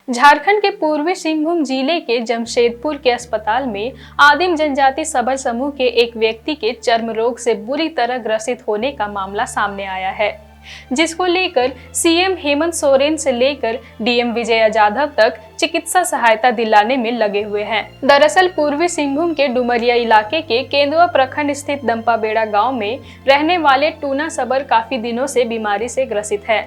झारखंड के पूर्वी सिंहभूम जिले के जमशेदपुर के अस्पताल में आदिम जनजाति सबर समूह के एक व्यक्ति के चर्म रोग से बुरी तरह ग्रसित होने का मामला सामने आया है, जिसको लेकर सीएम हेमंत सोरेन से लेकर डीएम विजय यादव तक चिकित्सा सहायता दिलाने में लगे हुए हैं। दरअसल पूर्वी सिंहभूम के डुमरिया इलाके के केंदुआ प्रखंड स्थित दंपाबेड़ा गांव में रहने वाले टूना सबर काफी दिनों से बीमारी से ग्रसित है।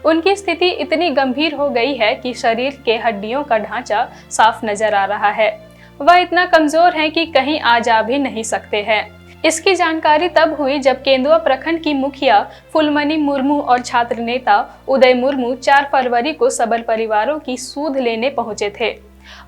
उनकी स्थिति इतनी गंभीर हो गई है कि शरीर के हड्डियों का ढांचा साफ नजर आ रहा है। वह इतना कमजोर है कि कहीं आ जा भी नहीं सकते हैं। इसकी जानकारी तब हुई जब केंदुआ प्रखंड की मुखिया फुलमनी मुर्मू और छात्र नेता उदय मुर्मू 4 फरवरी को सबर परिवारों की सूद लेने पहुंचे थे।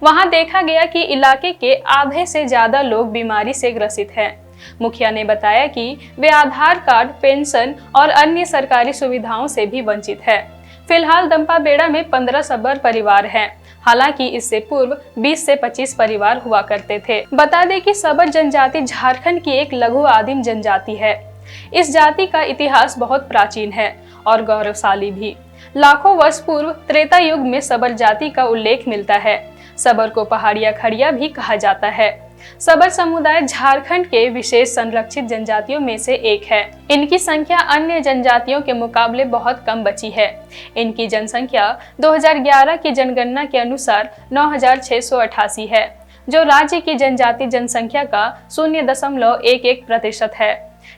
वहां देखा गया कि इलाके के आधे से ज्यादा लोग बीमारी से ग्रसित हैं। मुखिया ने बताया कि वे आधार कार्ड, पेंशन और अन्य सरकारी सुविधाओं से भी वंचित है। फिलहाल दंपाबेड़ा में 15 सबर परिवार हैं। हालांकि इससे पूर्व 20 से 25 परिवार हुआ करते थे। बता दें कि सबर जनजाति झारखंड की एक लघु आदिम जनजाति है। इस जाति का इतिहास बहुत प्राचीन है और गौरवशाली भी। लाखों वर्ष पूर्व त्रेता युग में सबर जाति का उल्लेख मिलता है। सबर को पहाड़िया खड़िया भी कहा जाता है। सबर समुदाय झारखंड के विशेष संरक्षित जनजातियों में से एक है। इनकी संख्या अन्य जनजातियों के मुकाबले बहुत कम बची है। इनकी जनसंख्या 2011 की जनगणना के अनुसार 9,688 है, जो राज्य की जनजाति जनसंख्या का 0.11% है।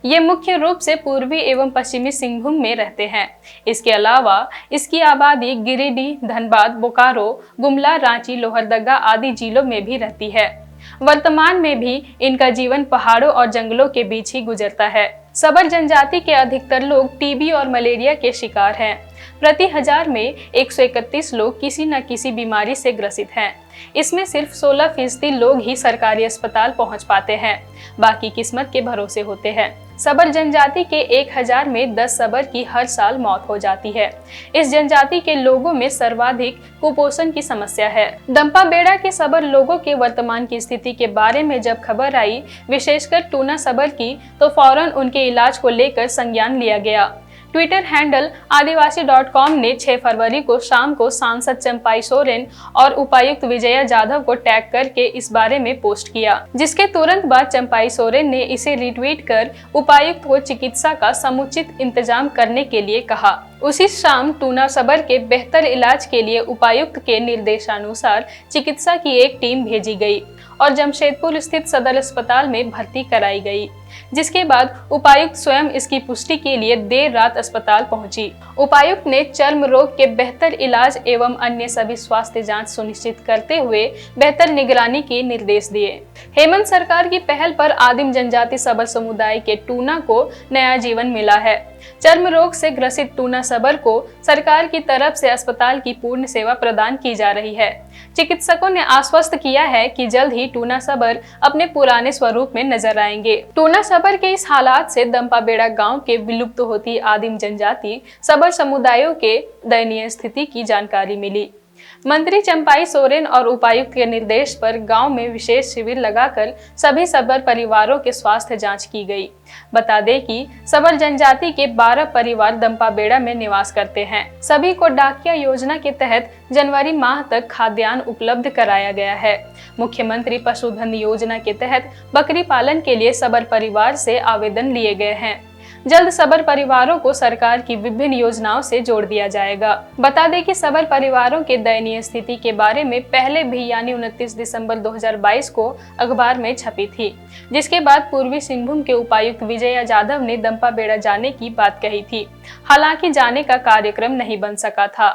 ये मुख्य रूप से पूर्वी एवं पश्चिमी सिंहभूम में रहते हैं। इसके अलावा इसकी आबादी गिरिडीह, धनबाद, बोकारो, गुमला, रांची, लोहरदगा आदि जिलों में भी रहती है। वर्तमान में भी इनका जीवन पहाड़ों और जंगलों के बीच ही गुजरता है। सबर जनजाति के अधिकतर लोग टीबी और मलेरिया के शिकार हैं। प्रति 1000 में 131 लोग किसी न किसी बीमारी से ग्रसित हैं। इसमें सिर्फ 16% लोग ही सरकारी अस्पताल पहुंच पाते हैं, बाकी किस्मत के भरोसे होते हैं। सबर जनजाति के 1000 में 10 सबर की हर साल मौत हो जाती है। इस जनजाति के लोगों में सर्वाधिक कुपोषण की समस्या है। दंपाबेड़ा के सबर लोगों के वर्तमान की स्थिति के बारे में जब खबर आई, विशेषकर टूना सबर की, तो फौरन उनके इलाज को लेकर संज्ञान लिया गया। ट्विटर हैंडल आदिवासी.com ने 6 फरवरी को शाम को सांसद चंपाई सोरेन और उपायुक्त विजय यादव को टैग करके इस बारे में पोस्ट किया, जिसके तुरंत बाद चंपाई सोरेन ने इसे रिट्वीट कर उपायुक्त को चिकित्सा का समुचित इंतजाम करने के लिए कहा। उसी शाम टूना सबर के बेहतर इलाज के लिए उपायुक्त के निर्देशानुसार चिकित्सा की एक टीम भेजी गई और जमशेदपुर स्थित सदर अस्पताल में भर्ती कराई गई, जिसके बाद उपायुक्त स्वयं इसकी पुष्टि के लिए देर रात अस्पताल पहुंची। उपायुक्त ने चर्म रोग के बेहतर इलाज एवं अन्य सभी स्वास्थ्य जांच सुनिश्चित करते हुए बेहतर निगरानी के निर्देश दिए। हेमंत सरकार की पहल पर आदिम जनजाति सबर समुदाय के टूना को नया जीवन मिला है। चर्म रोग से ग्रसित टूना सबर को सरकार की तरफ से अस्पताल की पूर्ण सेवा प्रदान की जा रही है। चिकित्सकों ने आश्वस्त किया है कि जल्द ही टूना सबर अपने पुराने स्वरूप में नजर आएंगे। टूना सबर के इस हालात से दंपाबेड़ा गांव के विलुप्त होती आदिम जनजाति सबर समुदायों के दयनीय स्थिति की जानकारी मिली। मंत्री चंपाई सोरेन और उपायुक्त के निर्देश पर गांव में विशेष शिविर लगाकर सभी सबर परिवारों के स्वास्थ्य जांच की गई। बता दें कि सबर जनजाति के 12 परिवार दंपाबेड़ा में निवास करते हैं। सभी को डाकिया योजना के तहत जनवरी माह तक खाद्यान्न उपलब्ध कराया गया है। मुख्यमंत्री पशुधन योजना के तहत बकरी पालन के लिए सबर परिवार से आवेदन लिए गए हैं। जल्द सबर परिवारों को सरकार की विभिन्न योजनाओं से जोड़ दिया जाएगा। बता दें कि सबर परिवारों के दयनीय स्थिति के बारे में पहले भी यानी 29 दिसंबर 2022 को अखबार में छपी थी, जिसके बाद पूर्वी सिंहभूम के उपायुक्त विजय यादव ने दंपाबेड़ा जाने की बात कही थी। हालांकि जाने का कार्यक्रम नहीं बन सका था।